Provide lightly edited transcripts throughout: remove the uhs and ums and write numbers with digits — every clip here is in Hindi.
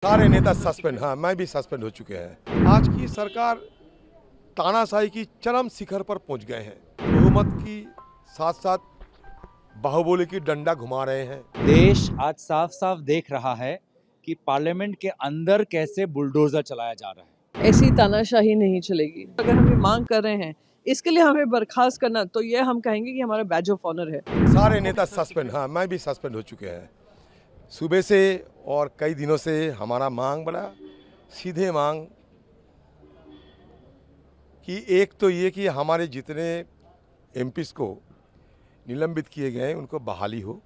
सारे नेता सस्पेंड, हाँ मैं भी सस्पेंड हो चुके हैं। आज की सरकार तानाशाही की चरम शिखर पर पहुंच गए हैं। बहुमत की साथ साथ बाहुबली की डंडा घुमा रहे हैं। देश आज साफ साफ देख रहा है कि पार्लियामेंट के अंदर कैसे बुलडोजर चलाया जा रहा है। ऐसी तानाशाही नहीं चलेगी। अगर हम ये मांग कर रहे हैं इसके लिए हमें बर्खास्त करना, तो ये हम कहेंगे कि हमारा बैज ऑफ ऑनर है। सारे नेता सस्पेंड, हाँ मैं भी सस्पेंड हो चुके हैं सुबह से। और कई दिनों से हमारा मांग बड़ा सीधे मांग कि एक तो ये कि हमारे जितने एमपीज को निलंबित किए गए हैं उनको बहाली हो,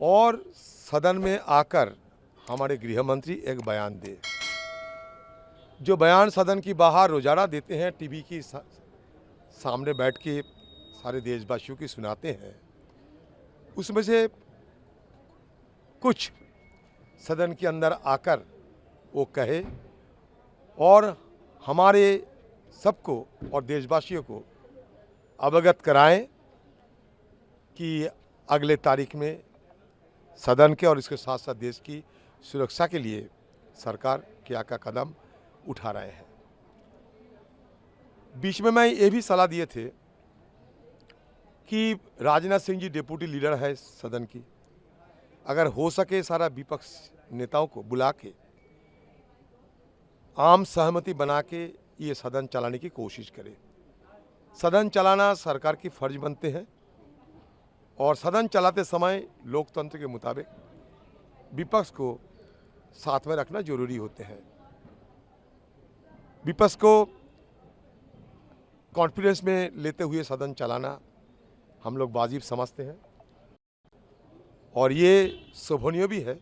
और सदन में आकर हमारे गृह मंत्री एक बयान दे। जो बयान सदन की बाहर रोजाना देते हैं, टीवी की सामने बैठ के सारे देशवासियों की सुनाते हैं, उसमें से कुछ सदन के अंदर आकर वो कहे और हमारे सबको और देशवासियों को अवगत कराएं कि अगले तारीख में सदन के और इसके साथ साथ देश की सुरक्षा के लिए सरकार क्या क्या कदम उठा रहे हैं। बीच में मैं ये भी सलाह दिए थे कि राजनाथ सिंह जी डिप्टी लीडर है सदन की, अगर हो सके सारा विपक्ष नेताओं को बुला के आम सहमति बना के ये सदन चलाने की कोशिश करें। सदन चलाना सरकार की फर्ज बनते हैं और सदन चलाते समय लोकतंत्र के मुताबिक विपक्ष को साथ में रखना जरूरी होते हैं। विपक्ष को कॉन्फिडेंस में लेते हुए सदन चलाना हम लोग वाजिब समझते हैं और ये शोभनीय भी है।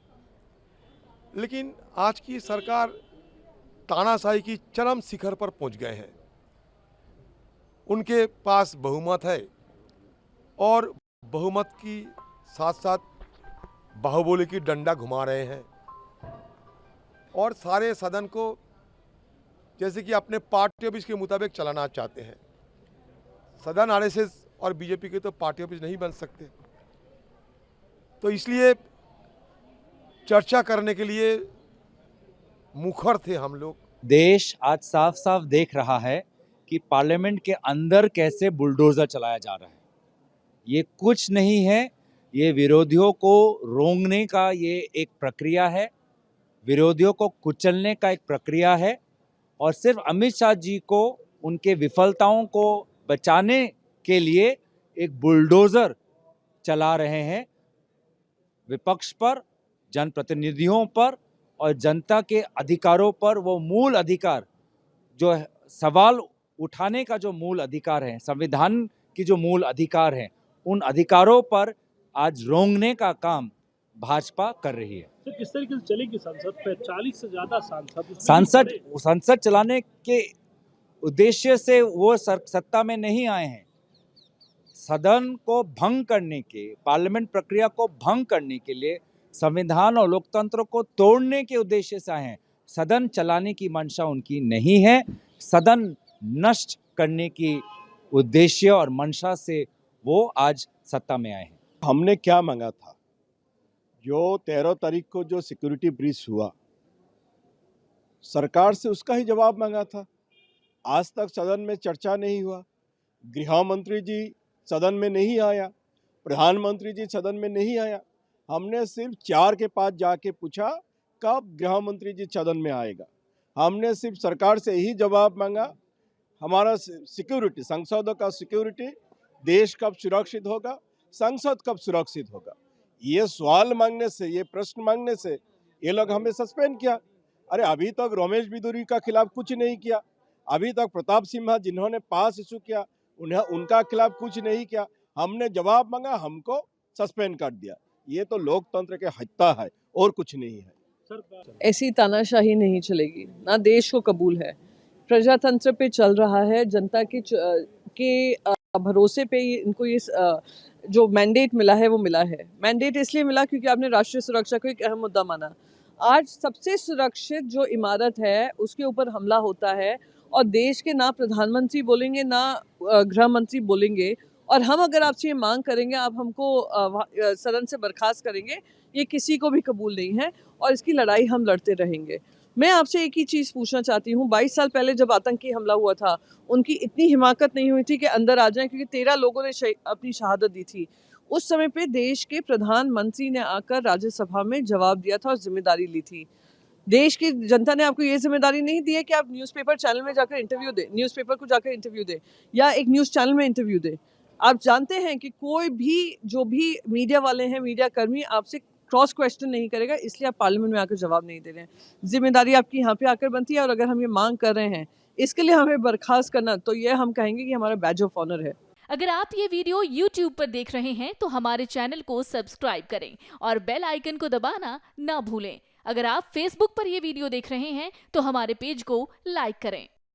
लेकिन आज की सरकार तानाशाही की चरम शिखर पर पहुंच गए हैं। उनके पास बहुमत है और बहुमत की साथ साथ बाहुबली की डंडा घुमा रहे हैं और सारे सदन को जैसे कि अपने पार्टी ऑफिस के मुताबिक चलाना चाहते हैं। सदन आरएसएस और बीजेपी के तो पार्टी ऑफिस नहीं बन सकते, तो इसलिए चर्चा करने के लिए मुखर थे हम लोग। देश आज साफ साफ देख रहा है कि पार्लियामेंट के अंदर कैसे बुलडोजर चलाया जा रहा है। ये कुछ नहीं है, ये विरोधियों को रोंगने का ये एक प्रक्रिया है, विरोधियों को कुचलने का एक प्रक्रिया है और सिर्फ अमित शाह जी को उनके विफलताओं को बचाने के लिए एक बुलडोजर चला रहे हैं विपक्ष पर, जनप्रतिनिधियों पर और जनता के अधिकारों पर। वो मूल अधिकार जो सवाल उठाने का जो मूल अधिकार है, संविधान की जो मूल अधिकार है, उन अधिकारों पर आज रोंगने का काम भाजपा कर रही है। तो किस तरीके से चलेगी संसद पे? 40 से ज्यादा संसद चलाने के उद्देश्य से वो सत्ता में नहीं आए हैं। सदन को भंग करने के, पार्लियामेंट प्रक्रिया को भंग करने के लिए, संविधान और लोकतंत्र को तोड़ने के उद्देश्य से आए हैं। सदन चलाने की मंशा उनकी नहीं है। सदन नष्ट करने की उद्देश्य और मंशा से वो आज सत्ता में आए हैं। हमने क्या मांगा था? जो 13 तारीख को जो सिक्योरिटी ब्रीच हुआ, सरकार से उसका ही जवाब मांगा था। आज तक सदन में चर्चा नहीं हुआ, गृह मंत्री जी सदन में नहीं आया, प्रधानमंत्री जी सदन में नहीं आया। हमने सिर्फ 4 के पास जाके पूछा कब गृह मंत्री जी सदन में आएगा। हमने सिर्फ सरकार से यही जवाब मांगा, हमारा सिक्योरिटी, संसद का सिक्योरिटी, देश कब सुरक्षित होगा, संसद कब सुरक्षित होगा। ये सवाल मांगने से, ये प्रश्न मांगने से ये लोग हमें सस्पेंड किया। अरे अभी तक रमेश बिदुरी का खिलाफ कुछ नहीं किया, अभी तक प्रताप सिम्हा जिन्होंने पास इशू किया उनका खिलाफ कुछ नहीं किया। हमने जवाब मांगा, हमको सस्पेंड कर दिया। ये तो लोकतंत्र के हत्या है और कुछ नहीं है। ऐसी तानाशाही नहीं चलेगी, ना देश को कबूल है। प्रजातंत्र पे चल रहा है, जनता के भरोसे पे इनको ये जो मैंडेट मिला है वो मिला है। मैंडेट इसलिए मिला क्योंकि आपने राष्ट्रीय सुरक्षा को एक अहम मुद्दा माना। आज सबसे सुरक्षित जो इमारत है उसके ऊपर हमला होता है और देश के ना प्रधानमंत्री बोलेंगे ना गृह मंत्री बोलेंगे, और हम अगर आपसे ये मांग करेंगे आप हमको सदन से बर्खास्त करेंगे, ये किसी को भी कबूल नहीं है और इसकी लड़ाई हम लड़ते रहेंगे। मैं आपसे एक ही चीज़ पूछना चाहती हूँ, 22 साल पहले जब आतंकी हमला हुआ था, उनकी इतनी हिमाकत नहीं हुई थी कि अंदर आ जाएं, क्योंकि 13 लोगों ने अपनी शहादत दी थी। उस समय पे देश के प्रधानमंत्री ने आकर राज्यसभा में जवाब दिया था और जिम्मेदारी ली थी। देश की जनता ने आपको ये जिम्मेदारी नहीं दी है कि आप न्यूज़पेपर चैनल में जाकर इंटरव्यू दें, न्यूज़पेपर को जाकर इंटरव्यू दें या एक न्यूज़ चैनल में इंटरव्यू दें। आप जानते हैं कि कोई भी जो भी मीडिया वाले हैं, मीडिया कर्मी आपसे क्रॉस क्वेश्चन नहीं करेगा, इसलिए आप पार्लियामेंट में आकर जवाब नहीं दे रहे हैं। जिम्मेदारी आपकी यहाँ पे आकर बनती है और अगर हम ये मांग कर रहे हैं इसके लिए हमें बर्खास्त करना, तो ये हम कहेंगे कि हमारा बैज ऑफ ऑनर है। अगर आप ये वीडियो YouTube पर देख रहे हैं तो हमारे चैनल को सब्सक्राइब करें और बेल आइकन को दबाना ना भूलें। अगर आप Facebook पर ये वीडियो देख रहे हैं तो हमारे पेज को लाइक करें।